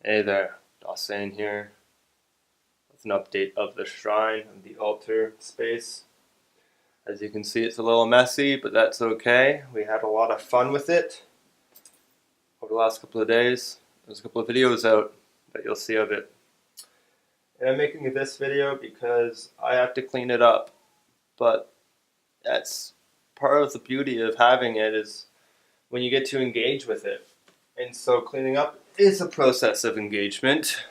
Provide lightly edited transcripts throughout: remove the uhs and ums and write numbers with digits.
Hey there, Dawson here with an update of the shrine and the altar space. As you can see, it's a little messy, but that's okay. We had a lot of fun with it over the last couple of days. There's a couple of videos out that you'll see of it. And I'm making this video because I have to clean it up, but that's part of the beauty of having it is when you get to engage with it. And so cleaning up is a process of engagement.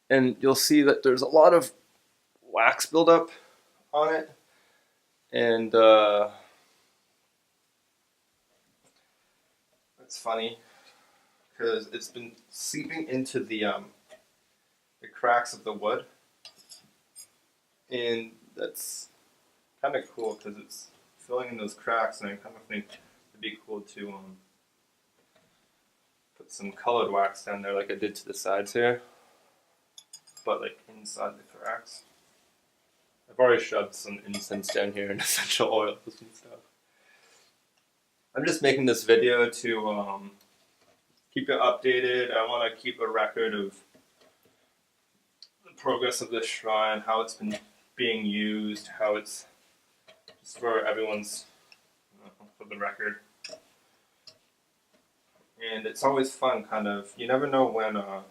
And you'll see that there's a lot of wax buildup on it, and it's funny because it's been seeping into the cracks of the wood, and that's kind of cool because it's filling in those cracks, and I kind of think it'd be cool to put some colored wax down there like I did to the sides here, but like inside the cracks. I've already shoved some incense down here and essential oils and stuff. I'm just making this video to keep it updated. I want to keep a record of the progress of this shrine, how it's been being used, how it's just for everyone's, for the record. And it's always fun, kind of. You never know when a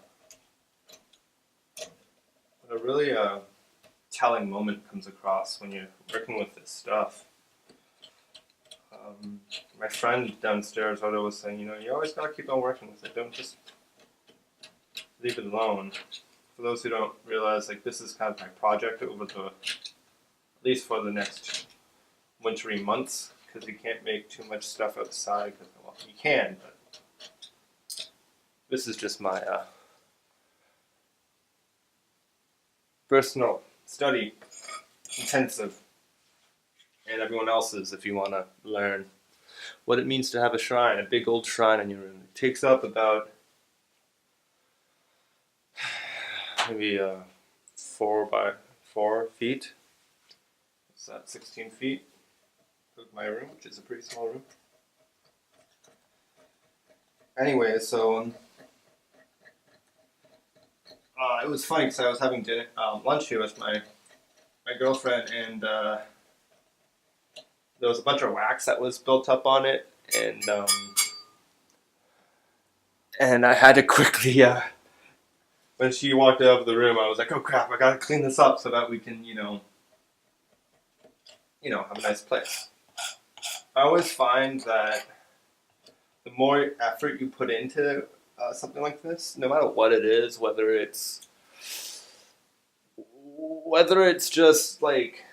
really telling moment comes across when you're working with this stuff. My friend downstairs was saying, you always gotta keep on working with it. Don't just leave it alone. For those who don't realize, this is kind of my project over at least for the next wintry months, because you can't make too much stuff outside. Well, you can, but this is just my personal study intensive, and everyone else's if you want to learn what it means to have a shrine, a big old shrine in your room. It takes up about maybe 4 by 4 feet. What's that, 16 feet of my room, which is a pretty small room. Anyway, so it was funny because I was having lunch here with my girlfriend, and there was a bunch of wax that was built up on it, and I had to quickly, when she walked out of the room, I was like, oh crap, I gotta clean this up so that we can, have a nice place. I always find that the more effort you put into something like this, no matter what it is, whether it's just like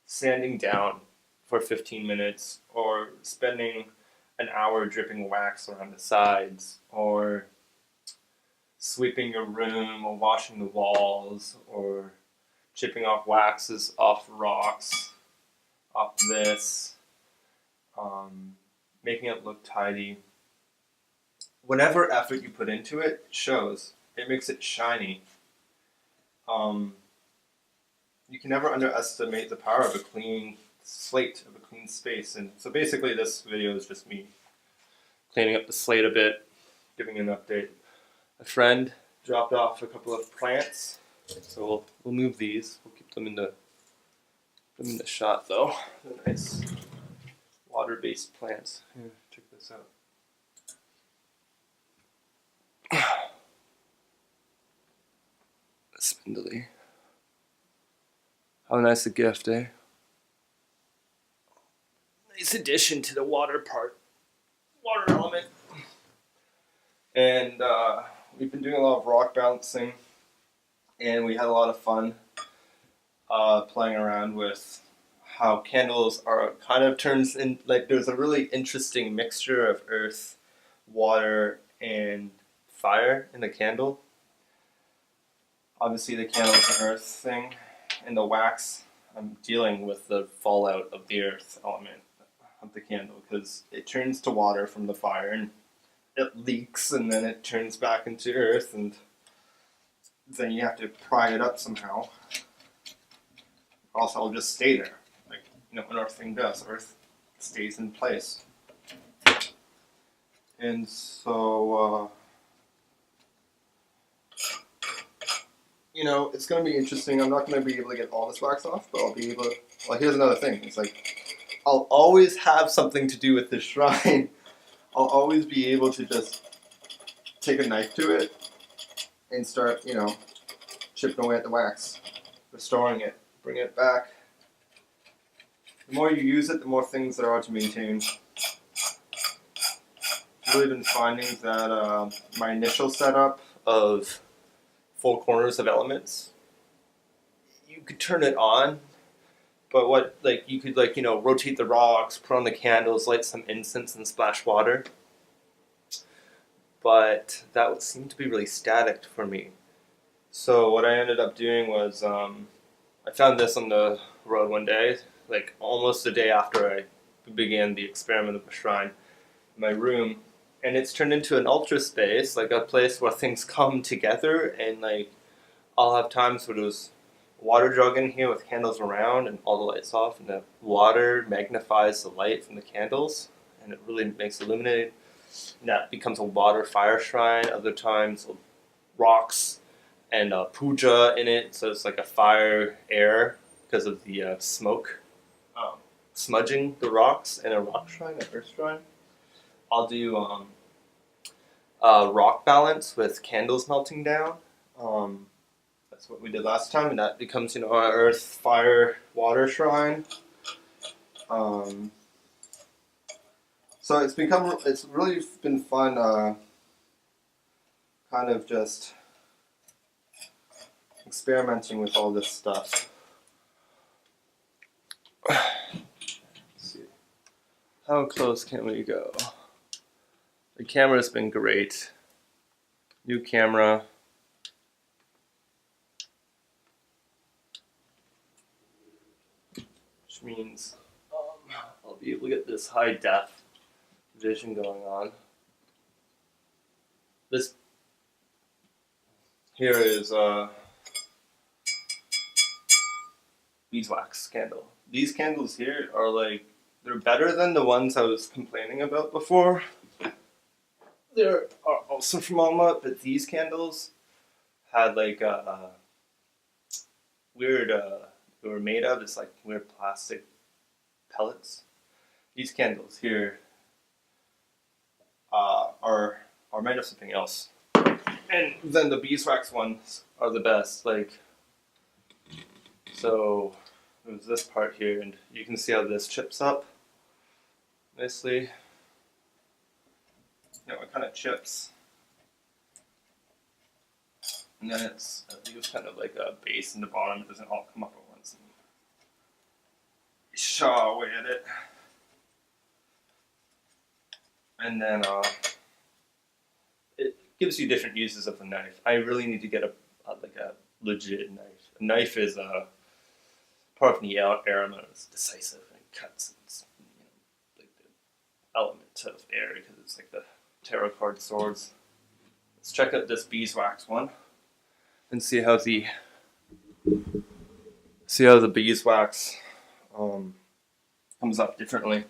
sanding down for 15 minutes or spending an hour dripping wax around the sides or sweeping your room or washing the walls or chipping off waxes off rocks, off this, making it look tidy. Whatever effort you put into it shows. It makes it shiny. You can never underestimate the power of a clean slate, of a clean space. And so basically this video is just me cleaning up the slate a bit, giving an update. A friend dropped off a couple of plants, so we'll move these. We'll keep them in the shot though. They're nice water-based plants. Here, check this out. Spindly. How nice a gift, eh? Nice addition to the water element. And we've been doing a lot of rock balancing, and we had a lot of fun playing around with how candles are kind of turns in, there's a really interesting mixture of earth, water, and fire in the candle. Obviously the candle is an earth thing, and the wax, I'm dealing with the fallout of the earth element of the candle because it turns to water from the fire and it leaks and then it turns back into earth, and then you have to pry it up somehow. Or else it'll just stay there, like an earth thing does. Earth stays in place. And so you know, it's going to be interesting. I'm not going to be able to get all this wax off, but I'll be able to. Well, here's another thing. It's like, I'll always have something to do with this shrine. I'll always be able to just take a knife to it and start, you know, chipping away at the wax, restoring it, bring it back. The more you use it, the more things there are to maintain. I've really been finding that my initial setup of 4 corners of elements, you could turn it on, but what, like, you could, like, you know, rotate the rocks, put on the candles, light some incense, and splash water. But that would seem to be really static for me. So what I ended up doing was, I found this on the road one day, like almost a day after I began the experiment of the shrine, in my room, and it's turned into an ultra space, like a place where things come together, and like I'll have times where there's a water jug in here with candles around and all the lights off, and the water magnifies the light from the candles, and it really makes it illuminated. And that becomes a water fire shrine. Other times, rocks and puja in it, so it's like a fire air because of the smoke smudging the rocks in a rock shrine, an earth shrine. I'll do rock balance with candles melting down. That's what we did last time, and that becomes, you know, our earth, fire, water shrine. So it's really been fun, kind of just experimenting with all this stuff. Let's see. How close can we go? The camera's been great. New camera. Which means I'll be able to get this high def vision going on. This here is beeswax candle. These candles here are like, they're better than the ones I was complaining about before. They're also from Alma, but these candles had like a weird, they were made of this like weird plastic pellets. These candles here are made of something else. And then the beeswax ones are the best. Like, so there's this part here, and you can see how this chips up nicely. You know, it kind of chips. And then it's kind of like a base in the bottom. It doesn't all come up at once. And you shaw away at it. And then it gives you different uses of the knife. I really need to get a legit knife. A knife is part of the aroma. It's decisive and it cuts. And it's, you know, like the element of air, because it's like the tarot card swords. Let's check out this beeswax one and see how the beeswax comes up differently.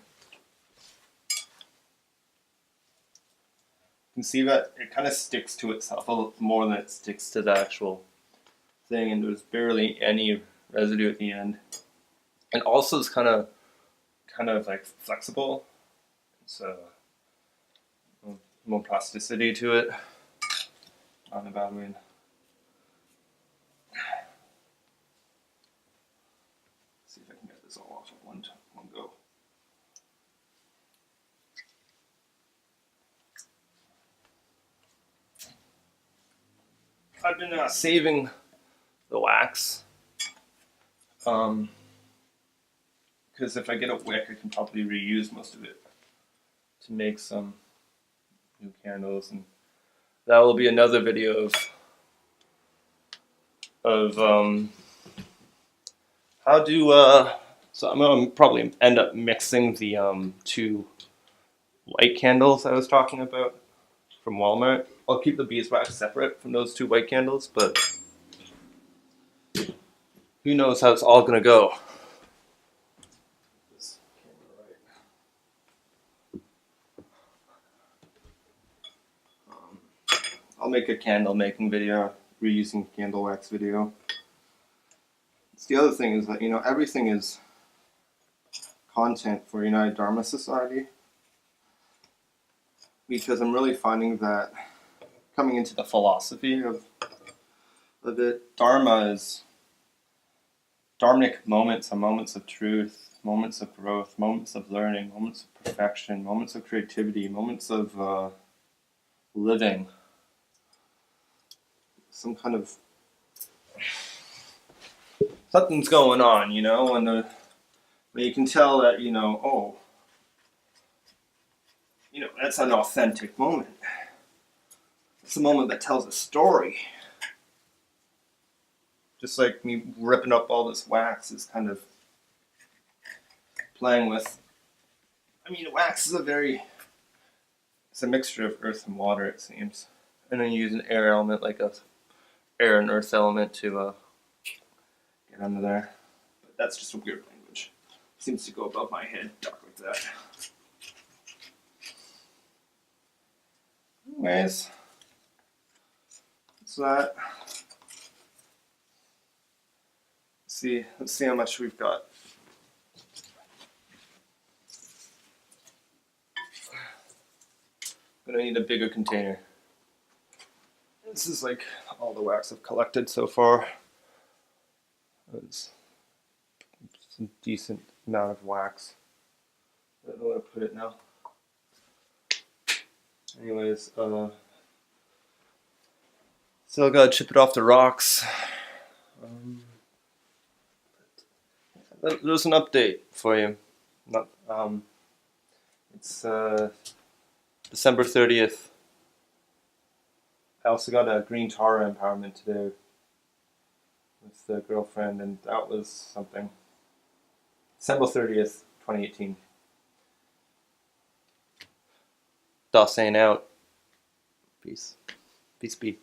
You can see that it kind of sticks to itself a little more than it sticks to the actual thing, and there's barely any residue at the end. And also it's kind of like flexible, so more plasticity to it. Not in a bad way. See if I can get this all off at one go. I've been saving the wax, because if I get a wick, I can probably reuse most of it to make some new candles, and that will be another video of how do so I'm gonna probably end up mixing the 2 white candles I was talking about from Walmart. I'll keep the beeswax separate from those 2 white candles, but who knows how it's all gonna go. This camera right. I'll make a candle making video reusing candle wax video. It's the other thing is that, everything is content for United Dharma Society, because I'm really finding that coming into the philosophy of it, Dharma is dharmic moments are moments of truth, moments of growth, moments of learning, moments of perfection, moments of creativity, moments of living. Some kind of something's going on, when you can tell that, that's an authentic moment. It's a moment that tells a story. Just like me ripping up all this wax is kind of playing with. Wax is it's a mixture of earth and water, it seems. And then you use an air element, like a air and earth element to get under there. But that's just a weird language. It seems to go above my head, talk like that. Anyways, that's that. Let's see how much we've got. I'm gonna need a bigger container. This is like all the wax I've collected so far. It's a decent amount of wax. I don't know where to put it now. Anyways, still gotta chip it off the rocks. There's an update for you. It's December 30th. I also got a green Tara empowerment today with the girlfriend, and that was something. December 30th, 2018. Saying out. Peace. Peace be.